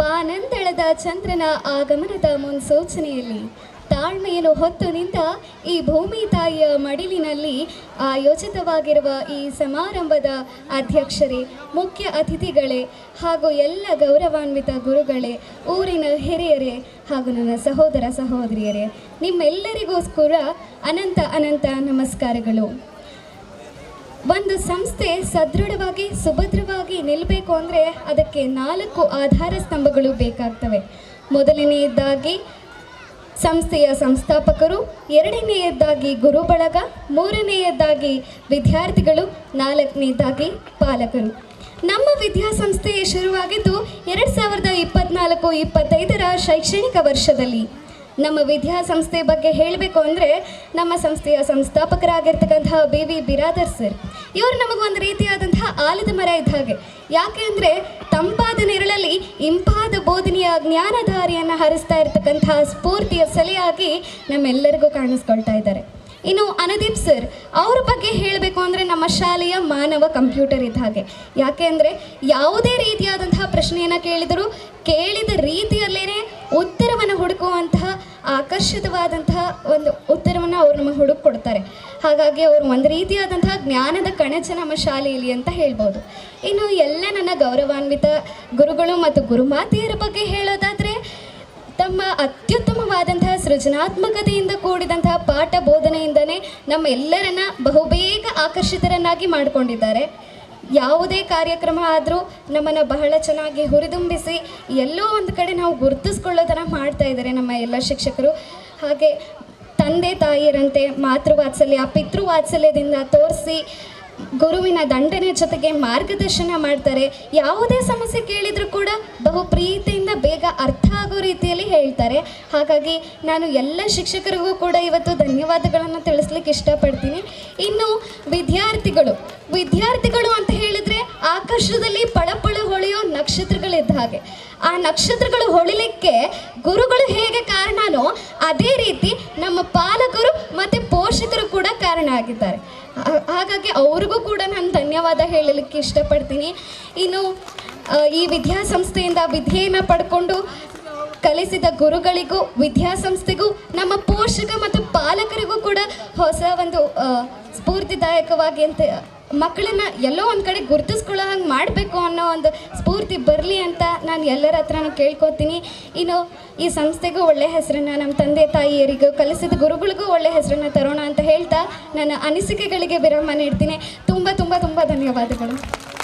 ಬಾನಂದಳದ ಚಂದ್ರನ ಆಗಮನದ ಮುನ್ಸೂಚನೆಯಲ್ಲಿ ತಾಳ್ಮೆಯನ್ನು ಹೊತ್ತು ನಿಂತ ಈ ಭೂಮಿ ತಾಯಿಯ ಮಡಿಲಿನಲ್ಲಿ ಆಯೋಜಿತವಾಗಿರುವ ಈ ಸಮಾರಂಭದ ಅಧ್ಯಕ್ಷರೇ, ಮುಖ್ಯ ಅತಿಥಿಗಳೇ ಹಾಗೂ ಎಲ್ಲ ಗೌರವಾನ್ವಿತ ಗುರುಗಳೇ, ಊರಿನ ಹಿರಿಯರೇ ಹಾಗೂ ನನ್ನ ಸಹೋದರ ಸಹೋದರಿಯರೇ, ನಿಮ್ಮೆಲ್ಲರಿಗೋಸ್ಕರ ಅನಂತ ಅನಂತ ನಮಸ್ಕಾರಗಳು. ಒಂದು ಸಂಸ್ಥೆ ಸದೃಢವಾಗಿ ಸುಭದ್ರವಾಗಿ ನಿಲ್ಲಬೇಕು ಅಂದರೆ ಅದಕ್ಕೆ 4 ಆಧಾರ ಸ್ತಂಭಗಳು ಬೇಕಾಗ್ತವೆ. ಮೊದಲನೆಯದಾಗಿ ಸಂಸ್ಥೆಯ ಸಂಸ್ಥಾಪಕರು, ಎರಡನೆಯದಾಗಿ ಗುರು ಬಳಗ, ಮೂರನೆಯದಾಗಿ ವಿದ್ಯಾರ್ಥಿಗಳು, ನಾಲ್ಕನೆಯದಾಗಿ ಪಾಲಕರು. ನಮ್ಮ ವಿದ್ಯಾಸಂಸ್ಥೆ ಶುರುವಾಗಿದ್ದು 2024-25ರ ಶೈಕ್ಷಣಿಕ ವರ್ಷದಲ್ಲಿ. ನಮ್ಮ ವಿದ್ಯಾಸಂಸ್ಥೆ ಬಗ್ಗೆ ಹೇಳಬೇಕು ಅಂದರೆ ನಮ್ಮ ಸಂಸ್ಥೆಯ ಸಂಸ್ಥಾಪಕರಾಗಿರ್ತಕ್ಕಂತಹ BV ಬಿರಾದರ್ ಸರ್, ಇವರು ನಮಗೊಂದು ರೀತಿಯಾದಂತಹ ಆಲದ ಮರ ಇದ್ದ ಹಾಗೆ. ಯಾಕೆ ಅಂದರೆ ತಂಪಾದ ನೆರಳಲ್ಲಿ ಇಂಪಾದ ಬೋಧನೆಯ ಜ್ಞಾನಧಾರಿಯನ್ನು ಹರಿಸ್ತಾ ಇರತಕ್ಕಂತಹ ಸ್ಫೂರ್ತಿಯ ಸೆಲೆಯಾಗಿ ನಮ್ಮೆಲ್ಲರಿಗೂ ಕಾಣಿಸ್ಕೊಳ್ತಾ ಇದ್ದಾರೆ. ಇನ್ನು ಅನುದೀಪ್ ಸರ್, ಅವ್ರ ಬಗ್ಗೆ ಹೇಳಬೇಕು ಅಂದರೆ ನಮ್ಮ ಶಾಲೆಯ ಮಾನವ ಕಂಪ್ಯೂಟರ್ ಇದ್ದ ಹಾಗೆ. ಯಾಕೆ ಅಂದರೆ ಯಾವುದೇ ರೀತಿಯಾದಂತಹ ಪ್ರಶ್ನೆಯನ್ನು ಕೇಳಿದರೂ ಕೇಳಿದ ರೀತಿಯಲ್ಲೇ ಉತ್ತರವನ್ನು ಹುಡುಕುವಂತಹ ಆಕರ್ಷಿತವಾದಂತಹ ಒಂದು ಉತ್ತರವನ್ನು ಅವರು ನಮಗೆ ಹುಡುಕೊಡ್ತಾರೆ. ಹಾಗಾಗಿ ಅವರು ಒಂದು ರೀತಿಯಾದಂತಹ ಜ್ಞಾನದ ಕಣಜ ನಮ್ಮ ಶಾಲೆಯಲ್ಲಿ ಅಂತ ಹೇಳ್ಬೋದು. ಇನ್ನು ಎಲ್ಲ ನನ್ನ ಗೌರವಾನ್ವಿತ ಗುರುಗಳು ಮತ್ತು ಗುರುಮಾತೆಯರ ಬಗ್ಗೆ ಹೇಳೋದಾದರೆ, ತಮ್ಮ ಅತ್ಯುತ್ತಮವಾದಂತಹ ಸೃಜನಾತ್ಮಕತೆಯಿಂದ ಕೂಡಿದಂತಹ ಪಾಠ ಬೋಧನೆಯಿಂದನೇ ನಮ್ಮ ಎಲ್ಲರನ್ನ ಬಹುಬೇಗ ಆಕರ್ಷಿತರನ್ನಾಗಿ ಮಾಡಿಕೊಂಡಿದ್ದಾರೆ. ಯಾವುದೇ ಕಾರ್ಯಕ್ರಮ ಆದರೂ ನಮ್ಮನ್ನು ಬಹಳ ಚೆನ್ನಾಗಿ ಹುರಿದುಂಬಿಸಿ ಎಲ್ಲೋ ಒಂದು ಕಡೆ ನಾವು ಗುರುತಿಸ್ಕೊಳ್ಳೋ ಥರ ಮಾಡ್ತಾ ಇದ್ದಾರೆ ನಮ್ಮ ಎಲ್ಲ ಶಿಕ್ಷಕರು. ಹಾಗೆ ತಂದೆ ತಾಯಿಯರಂತೆ ಮಾತೃವಾತ್ಸಲ್ಯ ಪಿತೃವಾತ್ಸಲ್ಯದಿಂದ ತೋರಿಸಿ ಗುರುವಿನ ದಂಡನೆ ಜೊತೆಗೆ ಮಾರ್ಗದರ್ಶನ ಮಾಡ್ತಾರೆ. ಯಾವುದೇ ಸಮಸ್ಯೆ ಕೇಳಿದರೂ ಕೂಡ ಬಹು ಪ್ರೀತಿಯಿಂದ ಬೇಗ ಅರ್ಥ ಆಗೋ ರೀತಿಯಲ್ಲಿ ಹೇಳ್ತಾರೆ. ಹಾಗಾಗಿ ನಾನು ಎಲ್ಲ ಶಿಕ್ಷಕರಿಗೂ ಕೂಡ ಇವತ್ತು ಧನ್ಯವಾದಗಳನ್ನು ತಿಳಿಸ್ಲಿಕ್ಕೆ ಇಷ್ಟಪಡ್ತೀನಿ. ಇನ್ನು ವಿದ್ಯಾರ್ಥಿಗಳು ಅಂತ ಹೇಳಿದರೆ ಆಕಾಶದಲ್ಲಿ ಪಳಪಳ ಹೊಳೆಯೋ ನಕ್ಷತ್ರಗಳಿದ್ದ ಹಾಗೆ. ಆ ನಕ್ಷತ್ರಗಳು ಹೊಳಿಲಿಕ್ಕೆ ಗುರುಗಳು ಹೇಗೆ ಕಾರಣನೋ ಅದೇ ರೀತಿ ನಮ್ಮ ಪಾಲಕರು ಮತ್ತು ಪೋಷಕರು ಕೂಡ ಕಾರಣ ಆಗಿದ್ದಾರೆ. ಹಾಗಾಗಿ ಅವ್ರಿಗೂ ಕೂಡ ನಾನು ಧನ್ಯವಾದ ಹೇಳಲಿಕ್ಕೆ ಇಷ್ಟಪಡ್ತೀನಿ. ಇನ್ನು ಈ ವಿದ್ಯಾಸಂಸ್ಥೆಯಿಂದ ವಿದ್ಯೆಯನ್ನು ಪಡ್ಕೊಂಡು ಕಲಿಸಿದ ಗುರುಗಳಿಗೂ ವಿದ್ಯಾಸಂಸ್ಥೆಗೂ ನಮ್ಮ ಪೋಷಕ ಮತ್ತು ಪಾಲಕರಿಗೂ ಕೂಡ ಹೊಸ ಒಂದು ಸ್ಫೂರ್ತಿದಾಯಕವಾಗಿ ಅಂತ ಮಕ್ಕಳನ್ನ ಎಲ್ಲೋ ಒಂದು ಕಡೆ ಗುರುತಿಸ್ಕೊಳ್ಳೋ ಹಂಗೆ ಮಾಡಬೇಕು ಅನ್ನೋ ಒಂದು ಸ್ಫೂರ್ತಿ ಬರಲಿ ಅಂತ ನಾನು ಎಲ್ಲರ ಹತ್ರನೂ ಕೇಳ್ಕೊತೀನಿ. ಇನ್ನು ಈ ಸಂಸ್ಥೆಗೂ ಒಳ್ಳೆಯ ಹೆಸರನ್ನು, ನಮ್ಮ ತಂದೆ ತಾಯಿಯರಿಗೂ ಕಲಿಸಿದ ಗುರುಗಳಿಗೂ ಒಳ್ಳೆಯ ಹೆಸರನ್ನು ತರೋಣ ಅಂತ ಹೇಳ್ತಾ ನನ್ನ ಅನಿಸಿಕೆಗಳಿಗೆ ವಿರಾಮ ನೀಡ್ತೀನಿ. ತುಂಬ ಧನ್ಯವಾದಗಳು.